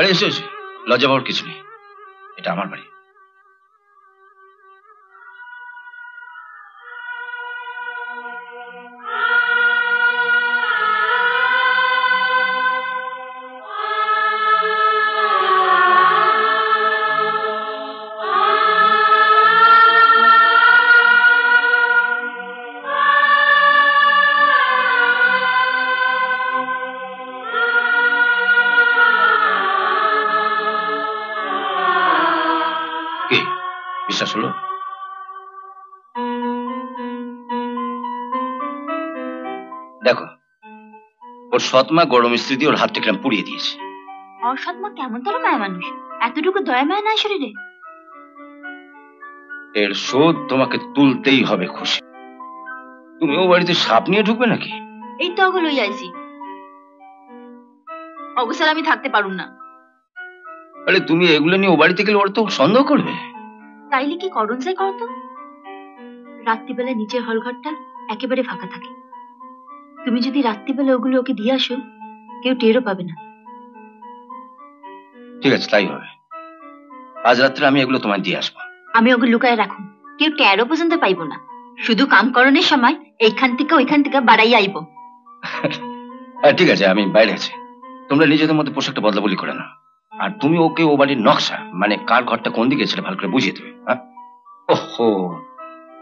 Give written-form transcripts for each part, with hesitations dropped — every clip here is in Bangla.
আরে এসো এসো, লজ্জা পাওয়ার কিছু নেই, এটা আমার বাড়ি। বিশ্বাস হলো? দেখো, ওর সৎমা গরম স্ত্রী দিয়ে ওর হাত থেকে পুড়িয়ে দিয়েছে। ওর সৎমা কেমন তোর মায়া মানুষ, এতটুকু দয়া মায়া নাই শরীরে? এর শোধ তোমাকে তুলতেই হবে খুশি। তুমি ও বাড়িতে সাপ নিয়ে ঢুকবে নাকি? এই তো ওগুলো আইছি, অবসর আমি থাকতে পারুম না। আরে তুমি এগুলো নিয়ে ও বাড়িতে গেলে ওরা তো সন্দেহ করবে। তাইলে কি করুন চাই করো তো। রাত্রিবেলা নিচের হলঘরটা একেবারে ফাঁকা থাকে, তুমি যদি রাত্রিবেলা ওগুলো ওকে দিয়ে আসো কেউ টেরও পাবে না। ঠিক আছে, তাই হবে। আজ রাত্রে আমি এগুলো তোমায় দিয়ে আসবো। আমি ওগুলো লুকায় রাখুন, কেউ টেরও পর্যন্ত পাইবো না। শুধু কাম করণের সময় এইখান থেকে ওইখান থেকে বাড়াই আইব। ঠিক আছে, আমি বাইরে আছি, তোমরা নিজেদের মধ্যে পোশাকটা বদলা বলি করে না। আর তুমি ওকে ও বাড়ির নকশা, মানে কার ঘরটা কোন দিকে সেটা ভালো করে বুঝিয়ে দেবে। ওহো,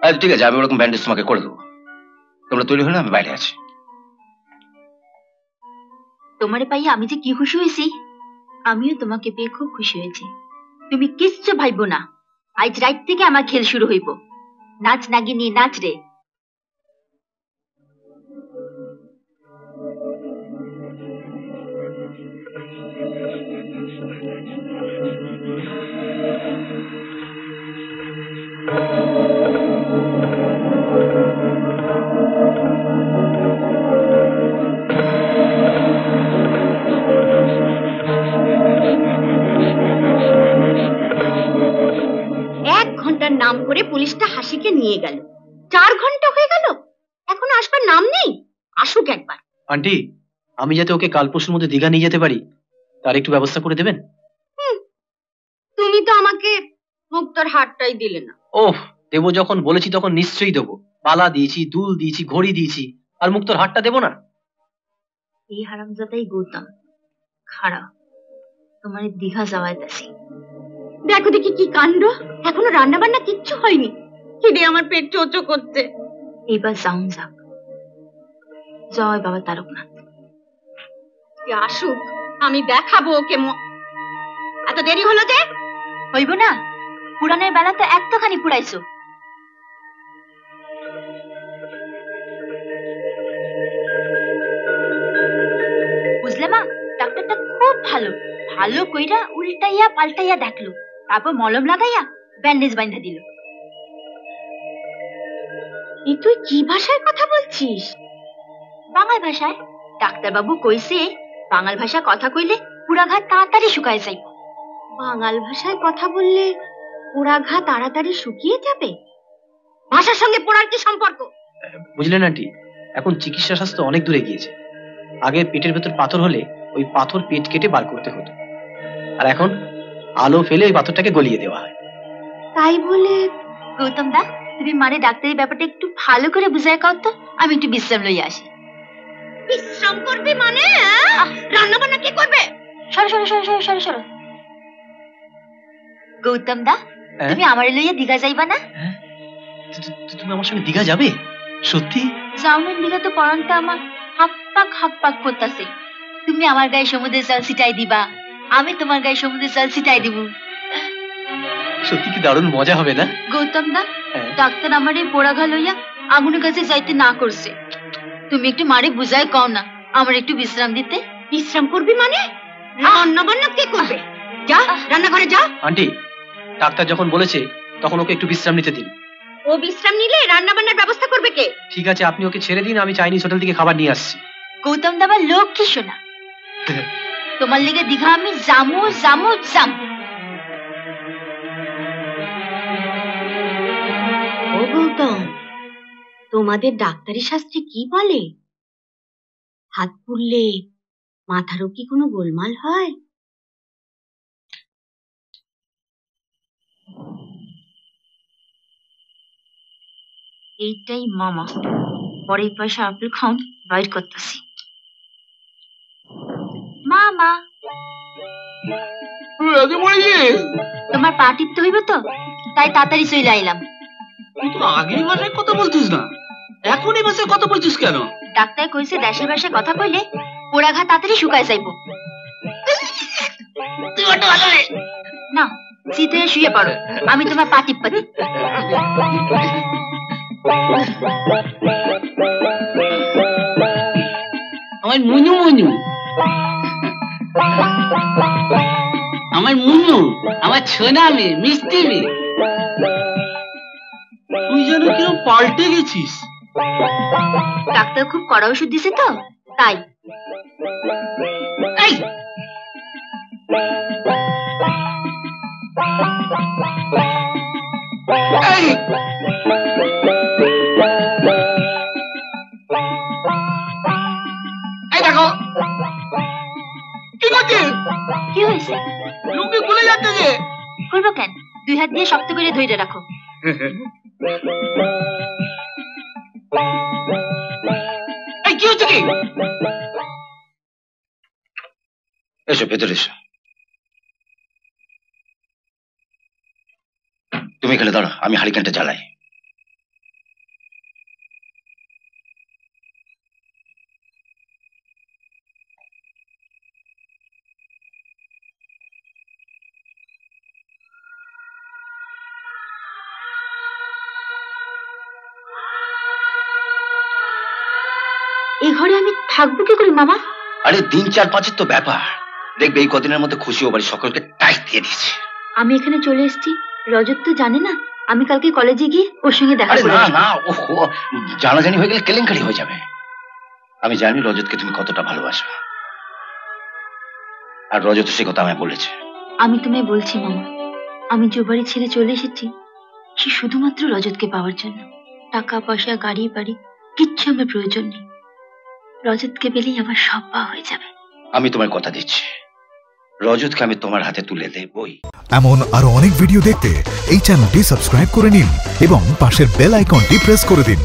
আচ্ছা ঠিক আছে, আমি ওরকম ব্যান্ডেজ তোমাকে করে দেবো। তোমরা তৈরি হলে আমি বাইরে আছি। তোমারে পাইয়া আমি যে কি খুশি হয়েছি, আমিও তোমাকে পেয়ে খুব খুশি হয়েছি। তুমি কিচ্ছু ভাইবো না, আজ রাত থেকে আমার খেল শুরু হইব। নাচ নাগিনী নাচ রে। নাম করে পুলিশটা হাসিকে নিয়ে গেল, 4 ঘন্টা হয়ে গেল, এখন আসবার নাম নেই। আসুক একবার। আন্টি, আমি যাতে ওকে কাল পরশুর মধ্যে দীঘা নিয়ে যেতে পারি তার একটু ব্যবস্থা করে দেবেন। তুমি তো আমাকে মুক্তর হারটাই দিলে না। ওহ, দেবো যখন বলেছি তখন নিশ্চয়ই দেবো। পালা দিয়েছি, দুল দিয়েছি, ঘড়ি দিয়েছি, আর মুক্তর হারটা দেবো না? এই হারামজাদাই গৌতম, খারাপ তোমার দীঘা যাওয়াইতাছি। দেখো দেখি কি কাণ্ড, এখনো রান্না বান্না কিচ্ছু হয়নি, খিদে আমার পেট চোচো করছে। এবার যাও যাক, জয় বাবা তারকনাথ। আসুক, আমি দেখাবো ওকে। এত দেরি হলো যে? হইব না, পুরানের বেলা তো একটুখানি পুরাইছো। বুঝলে মা, ডাক্তারটা খুব ভালো, ভালো কইরা উল্টাইয়া পাল্টাইয়া দেখলো, তারপর মলম লাগাইয়া ব্যান্ডেজ বাইন্ধা দিল। তুই কি ভাষায় কথা বলছিস? বাংলা ভাষায়। ডাক্তার বাবু কইছে বাংলা ভাষা কথা কইলে পুরাঘাত তাড়াতাড়ি শুকায় যাইব। বাংলা ভাষায় কথা বললে পোড়াঘা তাড়াতাড়ি শুকিয়ে যাবে? ভাষার সঙ্গে পোড়ার কি সম্পর্ক? বুঝলেন আন্টি, এখন চিকিৎসা শাস্ত্র অনেক দূরে গিয়েছে। আগে পেটের ভেতর পাথর হলে ওই পাথর পেট কেটে বার করতে হতো, আর এখন আলো ফেলে ওই পাথরটাকে গলিয়ে দেওয়া হয়। তাই বলে গৌতম দা, তুমি মানে ডাক্তারি ব্যাপারটা একটু ভালো করে বুঝায় কও তো, আমি একটু বিশ্রাম লই আসি। বিশ্রাম করবে মানে? রান্না বান্না কি করবে? সরো সরো সরো সরো সরো সরো। গৌতম দা, তুমি আমারে লইয়া দীঘা যাইবা না? তুমি আমার সঙ্গে দীঘা যাবে? সত্যি? যাওনের দীঘা তো পরানটা আমার হাক পাক করতেছে। তুমি আমার গায়ে সমুদ্রের জল ছিটাই দিবা, আমি তোমার গায়ে সমুদ্রের জল ছিটাই দিব। সত্যি কি দারুণ মজা হবে না? গৌতম দা, ডাক্তার আমার এই পোড়াঘা লইয়া আগুনের কাছে যাইতে না করছে, তুমি একটু মারে বুঝায় কও না আমার একটু বিশ্রাম দিতে। বিশ্রাম করবি মানে? রান্না বান্না কে করবে? যা রান্নাঘরে যা। আন্টি, ডাক্তার যখন বলেছে তখন ওকে একটু বিশ্রাম নিতে দিন। ও বিশ্রাম নিলে রান্না বান্নার ব্যবস্থা করবে কে? ঠিক আছে, আপনি ওকে ছেড়ে দিন, আমি চাইনিজ হোটেল থেকে খাবার নিয়ে আসছি। গৌতম দা আমার লক্ষ্মী শোনা, তোমার লিগে দীঘা আমি জামু জামু জামু। ও গৌতম, তোমাদের ডাক্তারি শাস্ত্রে কি বলে? হাত পুড়লে মাথারও কি কোনো গোলমাল হয়? এইটাই মামা, পরের পয়সা আপেল খাউন বাইর করতেছি। মামা তোমার পা টিপতে হইব তো, তাই তাড়াতাড়ি চলে আইলাম। তুই তো আগেই ভাষায় কথা বলছিস না, এখন এই ভাষায় কথা বলছিস কেন? ডাক্তার কইছে দেশের ভাষায় কথা কইলে পোড়া ঘা তাড়াতাড়ি শুকায় যাইব। না, শীতে শুয়ে পড়ো, আমি তোমার পা টিপ্পা দিই। আমার মুনু মুনু, আমার মুনু, আমার ছোনা মেয়ে, মিষ্টি মেয়ে। তুই যেন কিরম পাল্টে গেছিস। ডাক্তার খুব কড়া ওষুধ দিছে তো তাই। এই, এই, এই দেখো কি করছিস? কি হয়েছে? লুঙ্গি খুলে যাচ্ছে যে। খুলবো কেন, 2 হাত দিয়ে শক্ত করে ধরে রাখো। এই কি হচ্ছে কি? এসো ভেতরে এসো। তুমি এখানে দাঁড়ো, আমি হারিকেনটা জ্বালাই। এই ঘরে আমি থাকবো কি করে মামা? আরে 3-4-5 তো ব্যাপার, দেখবে এই কদিনের মধ্যে খুশি ও বাড়ি সকলকে টাইট দিয়ে দিয়েছে। আমি এখানে চলে এসেছি, রজত তো জানে না। আমি কালকে কলেজে গিয়ে ওর সঙ্গে দেখা আরে করে না আসবো। না, ওহো, জানাজানি হয়ে গেলে কেলেঙ্কারি হয়ে যাবে। আমি জানি রজতকে তুমি কতটা ভালোবাসো, আর রজত সে কথা আমায় বলেছে। আমি তোমায় বলছি মামা, আমি যে বাড়ি ছেড়ে চলে এসেছি সে শুধুমাত্র রজতকে পাওয়ার জন্য। টাকা পয়সা গাড়ি বাড়ি কিচ্ছু আমার প্রয়োজন নেই, রজতকে পেলেই আমার সব পাওয়া হয়ে যাবে। আমি তোমার কথা দিচ্ছি, রজতকে আমি তোমার হাতে তুলে দেবই। এমন আরো অনেক ভিডিও দেখতে এই চ্যানেলটি সাবস্ক্রাইব করে নিন এবং পাশের বেল আইকনটি প্রেস করে দিন।